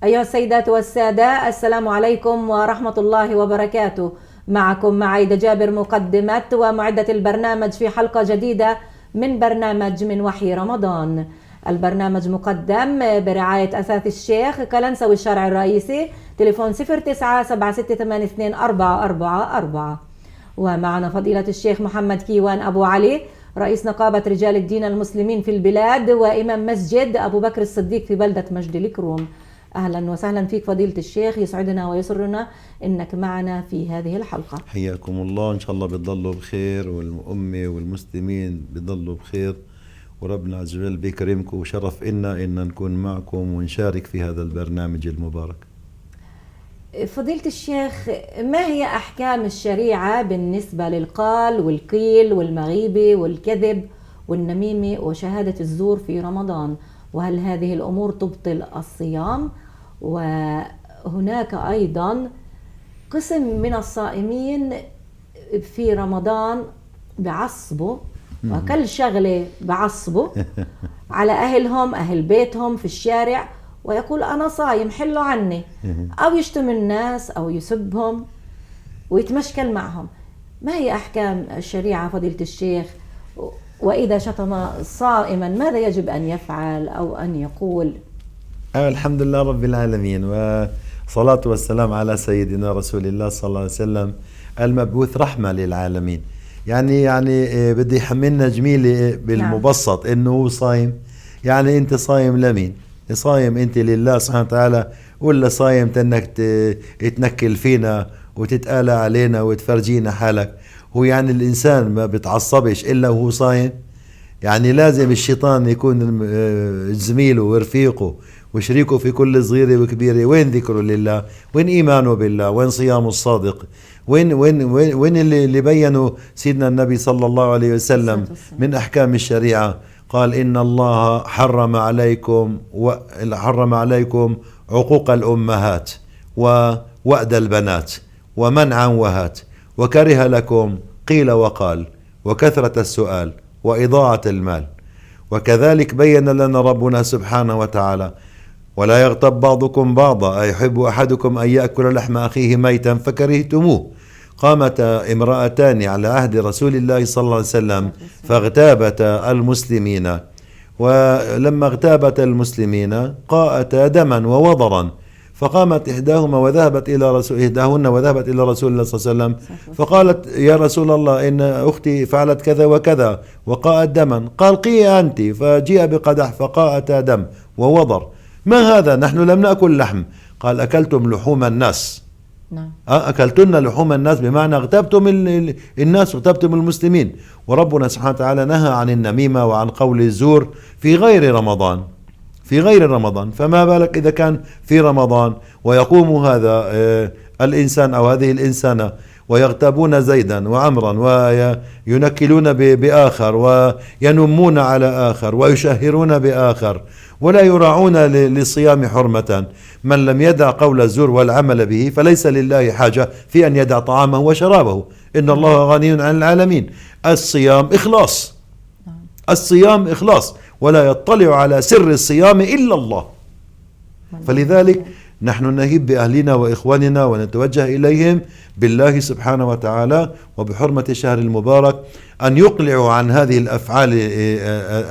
أيها السيدات والسادة، السلام عليكم ورحمة الله وبركاته. معكم معايدة جابر، مقدمة ومعدة البرنامج في حلقة جديدة من برنامج من وحي رمضان. البرنامج مقدم برعاية أثاث الشيخ كلنسوي الشارع الرئيسي، تليفون 0976824444. ومعنا فضيلة الشيخ محمد كيوان أبو علي، رئيس نقابة رجال الدين المسلمين في البلاد وإمام مسجد أبو بكر الصديق في بلدة مجد الكروم. أهلا وسهلا فيك فضيلة الشيخ، يسعدنا ويسرنا إنك معنا في هذه الحلقة. حياكم الله، إن شاء الله بتضلوا بخير والأمة والمسلمين بتضلوا بخير، وربنا عز وجل بيكرمكم، وشرف إن نكون معكم ونشارك في هذا البرنامج المبارك. فضيلة الشيخ، ما هي أحكام الشريعة بالنسبة للقال والقيل والمغيبة والكذب والنميمة وشهادة الزور في رمضان؟ وهل هذه الأمور تبطل الصيام؟ وهناك أيضا قسم من الصائمين في رمضان بعصبوا، وكل شغلة بعصبوا على أهلهم، أهل بيتهم في الشارع، ويقول أنا صايم حلوا عني، أو يشتم الناس أو يسبهم ويتمشكل معهم. ما هي أحكام الشريعة فضيلة الشيخ؟ وإذا شتم صائما ماذا يجب أن يفعل أو أن يقول؟ الحمد لله رب العالمين، والصلاة والسلام على سيدنا رسول الله صلى الله عليه وسلم المبعوث رحمة للعالمين. يعني بدي يحملنا جميلة بالمبسط إنه هو صايم. يعني أنت صايم لمين؟ صايم أنت لله سبحانه وتعالى، ولا صايم تنك تنكل فينا وتتآلى علينا وتفرجينا حالك؟ هو يعني الإنسان ما بتعصبش إلا وهو صايم؟ يعني لازم الشيطان يكون زميله ورفيقه وشريكه في كل صغيرة وكبيرة. وين ذكره لله؟ وين إيمانه بالله؟ وين صيامه الصادق؟ وين اللي بينوا سيدنا النبي صلى الله عليه وسلم من أحكام الشريعة؟ قال إن الله حرم عليكم عقوق الأمهات ووأد البنات ومنعا وهات، وكره لكم قيل وقال وكثرة السؤال وإضاعة المال. وكذلك بين لنا ربنا سبحانه وتعالى ولا يغتب بعضكم بعضا أيحب أحدكم أن يأكل لحم أخيه ميتا فكرهتموه. قامت امرأتان على عهد رسول الله صلى الله عليه وسلم فاغتابتا المسلمين، ولما اغتابتا المسلمين قاءتا دما ووضرا، فقامت إحداهن وذهبت إلى رسول الله صلى الله عليه وسلم فقالت يا رسول الله إن أختي فعلت كذا وكذا وقاءت دما. قال قي أنت، فجيء بقدح فقاءتا دم ووضر. ما هذا؟ نحن لم نأكل لحم. قال أكلتم لحوم الناس. نعم. أكلتن لحوم الناس، بمعنى اغتبتم الناس واغتبتم المسلمين. وربنا سبحانه وتعالى نهى عن النميمة وعن قول الزور في غير رمضان، فما بالك إذا كان في رمضان ويقوم هذا الإنسان أو هذه الإنسانة ويغتابون زيدا وعمرا وينكلون بآخر وينمون على آخر ويشهرون بآخر ولا يراعون للصيام حرمة. من لم يدع قول الزور والعمل به فليس لله حاجة في أن يدع طعامه وشرابه، إن الله غني عن العالمين. الصيام إخلاص، ولا يطلع على سر الصيام إلا الله. فلذلك نحن نهيب بأهلنا وإخواننا ونتوجه إليهم بالله سبحانه وتعالى وبحرمة الشهر المبارك أن يقلعوا عن هذه الأفعال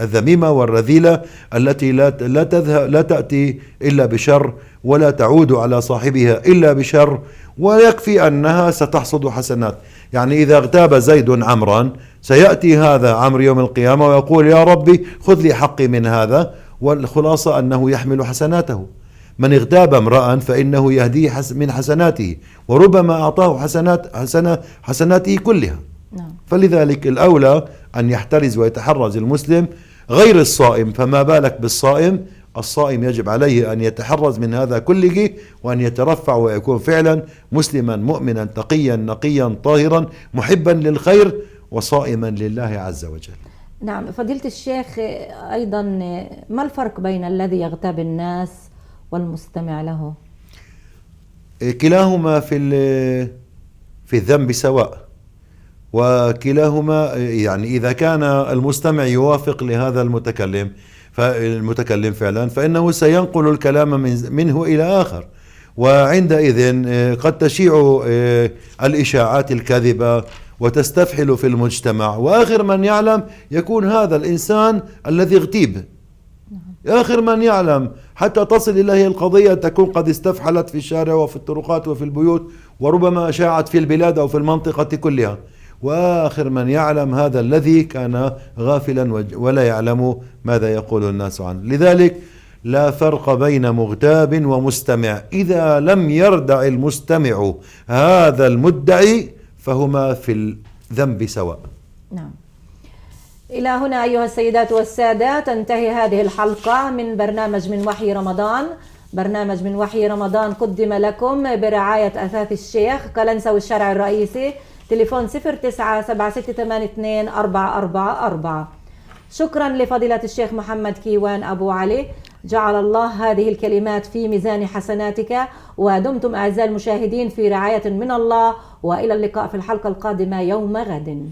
الذميمة والرذيلة التي لا تأتي إلا بشر ولا تعود على صاحبها إلا بشر، ويكفي أنها ستحصد حسنات. يعني إذا اغتاب زيد عمرا سيأتي هذا عمرو يوم القيامة ويقول يا ربي خذ لي حقي من هذا، والخلاصة أنه يحمل حسناته. من اغتاب امرأ فإنه يهديه من حسناته، وربما أعطاه حسناته كلها. فلذلك الأولى أن يحترز ويتحرز المسلم غير الصائم، فما بالك بالصائم؟ الصائم يجب عليه أن يتحرز من هذا كله وأن يترفع ويكون فعلا مسلما مؤمنا تقيا نقيا طاهرا محبا للخير وصائما لله عز وجل. نعم فضيلة الشيخ، أيضا ما الفرق بين الذي يغتاب الناس والمستمع له؟ كلاهما في الذنب سواء، وكلاهما يعني إذا كان المستمع يوافق لهذا المتكلم فالمتكلم فعلا، فإنه سينقل الكلام منه إلى آخر، وعندئذ قد تشيع الإشاعات الكاذبة وتستفحل في المجتمع، وآخر من يعلم يكون هذا الإنسان الذي اغتيب، آخر من يعلم، حتى تصل إليه القضية تكون قد استفحلت في الشارع وفي الطرقات وفي البيوت، وربما أشاعت في البلاد أو في المنطقة كلها، وآخر من يعلم هذا الذي كان غافلا ولا يعلم ماذا يقول الناس عنه. لذلك لا فرق بين مغتاب ومستمع، إذا لم يردع المستمع هذا المدعي فهما في الذنب سواء. نعم. إلى هنا أيها السيدات والسادة تنتهي هذه الحلقة من برنامج من وحي رمضان. برنامج من وحي رمضان قدم لكم برعاية أثاث الشيخ قلنسوي الشرعي الرئيسي، تليفون 0976824444. شكرا لفضيلة الشيخ محمد كيوان أبو علي، جعل الله هذه الكلمات في ميزان حسناتك، ودمتم أعزائي المشاهدين في رعاية من الله، وإلى اللقاء في الحلقة القادمة يوم غد.